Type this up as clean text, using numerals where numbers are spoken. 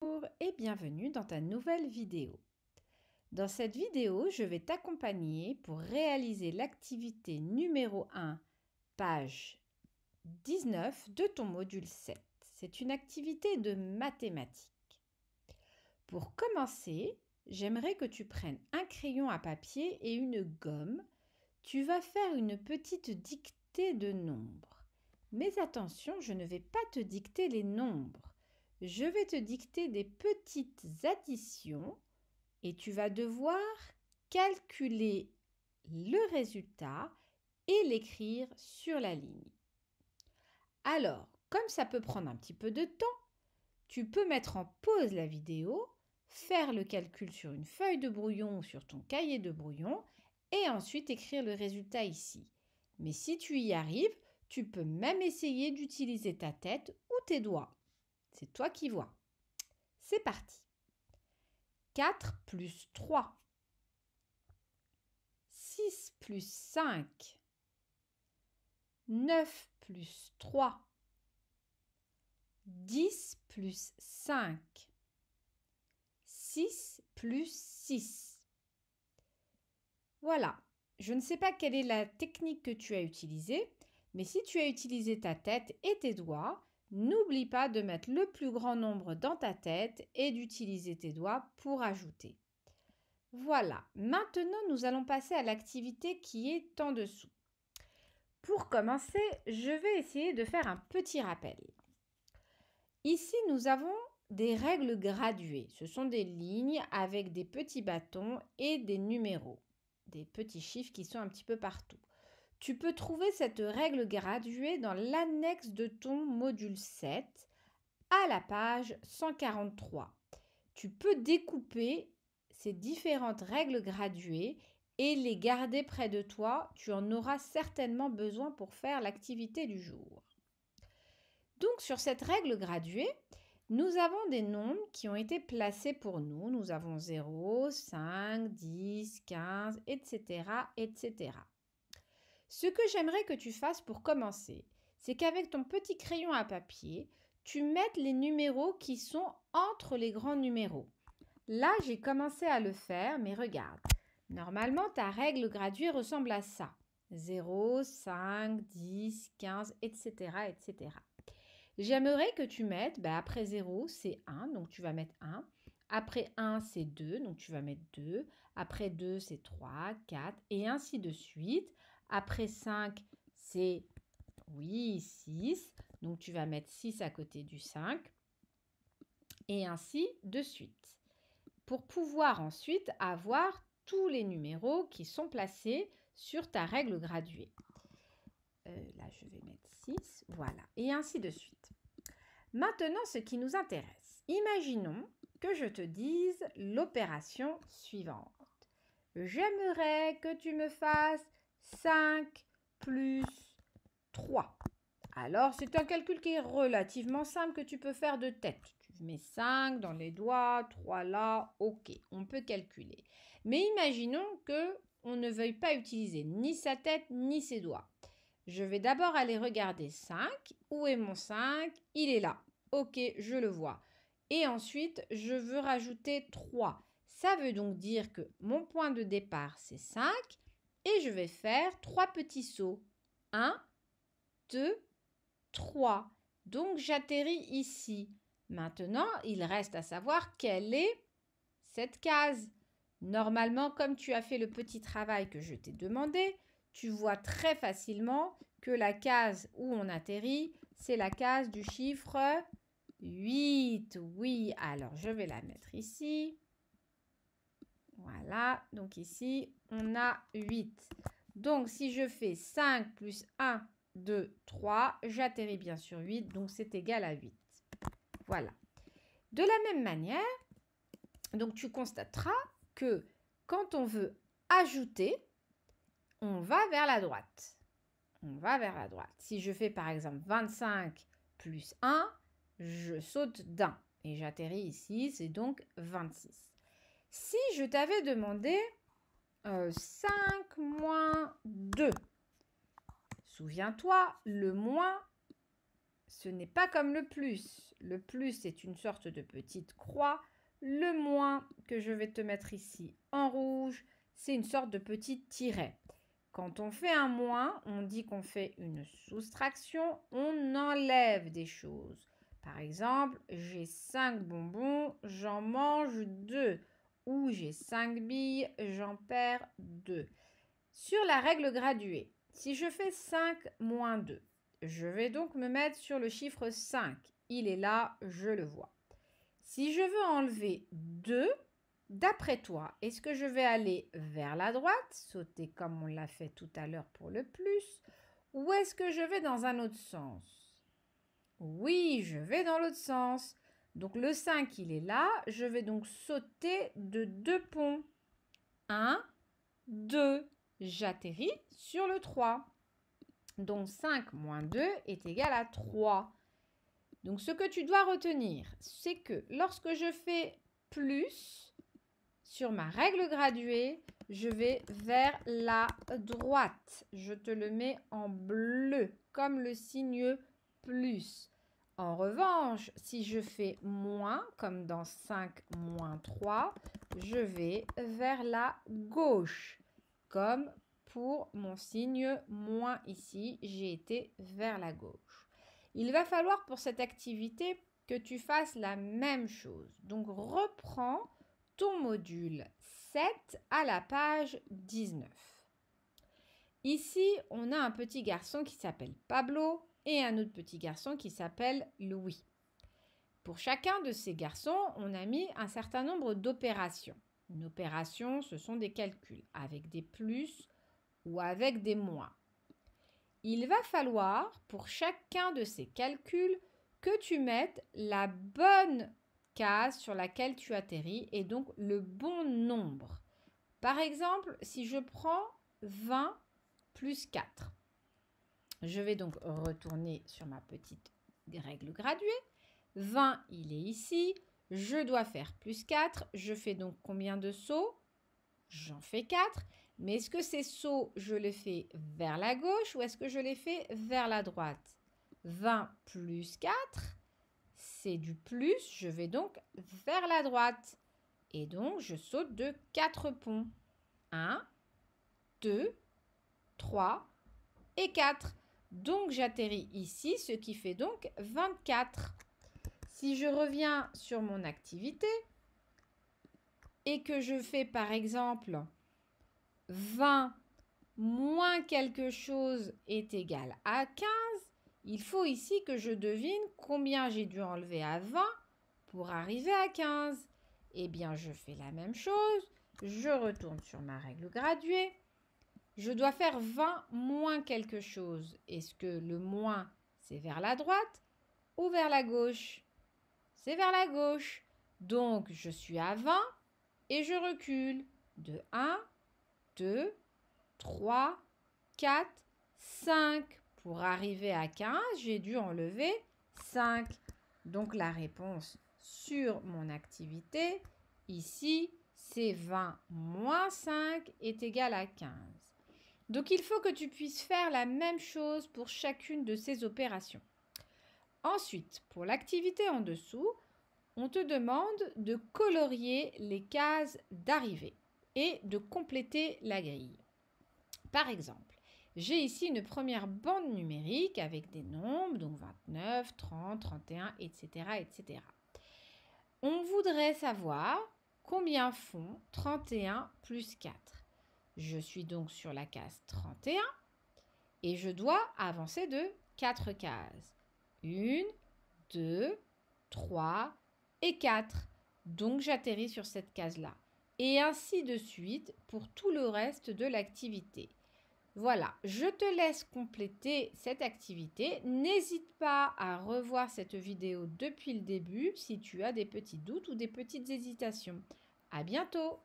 Bonjour et bienvenue dans ta nouvelle vidéo. Dans cette vidéo, je vais t'accompagner pour réaliser l'activité numéro 1, page 19 de ton module 7. C'est une activité de mathématiques. Pour commencer, j'aimerais que tu prennes un crayon à papier et une gomme. Tu vas faire une petite dictée de nombres. Mais attention, je ne vais pas te dicter les nombres. Je vais te dicter des petites additions et tu vas devoir calculer le résultat et l'écrire sur la ligne. Alors, comme ça peut prendre un petit peu de temps, tu peux mettre en pause la vidéo, faire le calcul sur une feuille de brouillon ou sur ton cahier de brouillon et ensuite écrire le résultat ici. Mais si tu y arrives, tu peux même essayer d'utiliser ta tête ou tes doigts. C'est toi qui vois. C'est parti. 4 plus 3. 6 plus 5. 9 plus 3. 10 plus 5. 6 plus 6. Voilà. Je ne sais pas quelle est la technique que tu as utilisée, mais si tu as utilisé ta tête et tes doigts, n'oublie pas de mettre le plus grand nombre dans ta tête et d'utiliser tes doigts pour ajouter. Voilà, maintenant nous allons passer à l'activité qui est en dessous. Pour commencer, je vais essayer de faire un petit rappel. Ici, nous avons des règles graduées. Ce sont des lignes avec des petits bâtons et des numéros, des petits chiffres qui sont un petit peu partout. Tu peux trouver cette règle graduée dans l'annexe de ton module 7 à la page 143. Tu peux découper ces différentes règles graduées et les garder près de toi. Tu en auras certainement besoin pour faire l'activité du jour. Donc sur cette règle graduée, nous avons des nombres qui ont été placés pour nous. Nous avons 0, 5, 10, 15, etc., etc. Ce que j'aimerais que tu fasses pour commencer, c'est qu'avec ton petit crayon à papier, tu mettes les numéros qui sont entre les grands numéros. Là, j'ai commencé à le faire, mais regarde. Normalement, ta règle graduée ressemble à ça. 0, 5, 10, 15, etc., etc. J'aimerais que tu mettes, après 0, c'est 1, donc tu vas mettre 1. Après 1, c'est 2, donc tu vas mettre 2. Après 2, c'est 3, 4, et ainsi de suite. Après 5, c'est, 6, donc tu vas mettre 6 à côté du 5, et ainsi de suite. Pour pouvoir ensuite avoir tous les numéros qui sont placés sur ta règle graduée. Là, je vais mettre 6, voilà, et ainsi de suite. Maintenant, ce qui nous intéresse. Imaginons que je te dise l'opération suivante. J'aimerais que tu me fasses 5 plus 3. Alors, c'est un calcul qui est relativement simple que tu peux faire de tête. Tu mets 5 dans les doigts, 3 là, ok, on peut calculer. Mais imaginons que on ne veuille pas utiliser ni sa tête ni ses doigts. Je vais d'abord aller regarder 5. Où est mon 5? Il est là. Ok, je le vois. Et ensuite, je veux rajouter 3. Ça veut donc dire que mon point de départ, c'est 5. Et je vais faire 3 petits sauts. 1, 2, 3. Donc, j'atterris ici. Maintenant, il reste à savoir quelle est cette case. Normalement, comme tu as fait le petit travail que je t'ai demandé, tu vois très facilement que la case où on atterrit, c'est la case du chiffre 8. Oui, alors je vais la mettre ici. Voilà, donc ici, on a 8. Donc, si je fais 5 plus 1, 2, 3, j'atterris bien sur 8, donc c'est égal à 8. Voilà. De la même manière, donc tu constateras que quand on veut ajouter, on va vers la droite. On va vers la droite. Si je fais par exemple 25 plus 1, je saute d'un et j'atterris ici, c'est donc 26. Si je t'avais demandé 5 moins 2, souviens-toi, le moins, ce n'est pas comme le plus. Le plus est une sorte de petite croix. Le moins que je vais te mettre ici en rouge, c'est une sorte de petit tiret. Quand on fait un moins, on dit qu'on fait une soustraction, on enlève des choses. Par exemple, j'ai 5 bonbons, j'en mange 2. Ou j'ai 5 billes, j'en perds 2. Sur la règle graduée, si je fais 5 moins 2, je vais donc me mettre sur le chiffre 5. Il est là, je le vois. Si je veux enlever 2, d'après toi, est-ce que je vais aller vers la droite, sauter comme on l'a fait tout à l'heure pour le plus, ou est-ce que je vais dans un autre sens? Oui, je vais dans l'autre sens. Donc le 5, il est là. Je vais donc sauter de 2 ponts. 1, 2. J'atterris sur le 3. Donc 5 moins 2 est égal à 3. Donc ce que tu dois retenir, c'est que lorsque je fais plus, sur ma règle graduée, je vais vers la droite. Je te le mets en bleu, comme le signe plus. En revanche, si je fais moins, comme dans 5 moins 3, je vais vers la gauche, comme pour mon signe moins ici, j'ai été vers la gauche. Il va falloir pour cette activité que tu fasses la même chose. Donc, reprends ton module 7 à la page 19. Ici, on a un petit garçon qui s'appelle Pablo et un autre petit garçon qui s'appelle Louis. Pour chacun de ces garçons, on a mis un certain nombre d'opérations. Une opération, ce sont des calculs avec des plus ou avec des moins. Il va falloir, pour chacun de ces calculs, que tu mettes la bonne case sur laquelle tu atterris et donc le bon nombre. Par exemple, si je prends 20 plus 4, je vais donc retourner sur ma petite règle graduée. 20, il est ici. Je dois faire plus 4. Je fais donc combien de sauts? J'en fais 4. Mais est-ce que ces sauts, je les fais vers la gauche ou est-ce que je les fais vers la droite? 20 plus 4, c'est du plus. Je vais donc vers la droite. Et donc, je saute de 4 ponts. 1, 2, 3 et 4. Donc, j'atterris ici, ce qui fait donc 24. Si je reviens sur mon activité et que je fais par exemple 20 moins quelque chose est égal à 15, il faut ici que je devine combien j'ai dû enlever à 20 pour arriver à 15. Eh bien, je fais la même chose. Je retourne sur ma règle graduée. Je dois faire 20 moins quelque chose. Est-ce que le moins, c'est vers la droite ou vers la gauche? C'est vers la gauche. Donc, je suis à 20 et je recule de 1, 2, 3, 4, 5. Pour arriver à 15, j'ai dû enlever 5. Donc, la réponse sur mon activité, ici, c'est 20 moins 5 est égal à 15. Donc, il faut que tu puisses faire la même chose pour chacune de ces opérations. Ensuite, pour l'activité en dessous, on te demande de colorier les cases d'arrivée et de compléter la grille. Par exemple, j'ai ici une première bande numérique avec des nombres, donc 29, 30, 31, etc. etc. On voudrait savoir combien font 31 plus 4. Je suis donc sur la case 31 et je dois avancer de 4 cases. 1, 2, 3 et 4. Donc j'atterris sur cette case-là. Et ainsi de suite pour tout le reste de l'activité. Voilà, je te laisse compléter cette activité. N'hésite pas à revoir cette vidéo depuis le début si tu as des petits doutes ou des petites hésitations. À bientôt!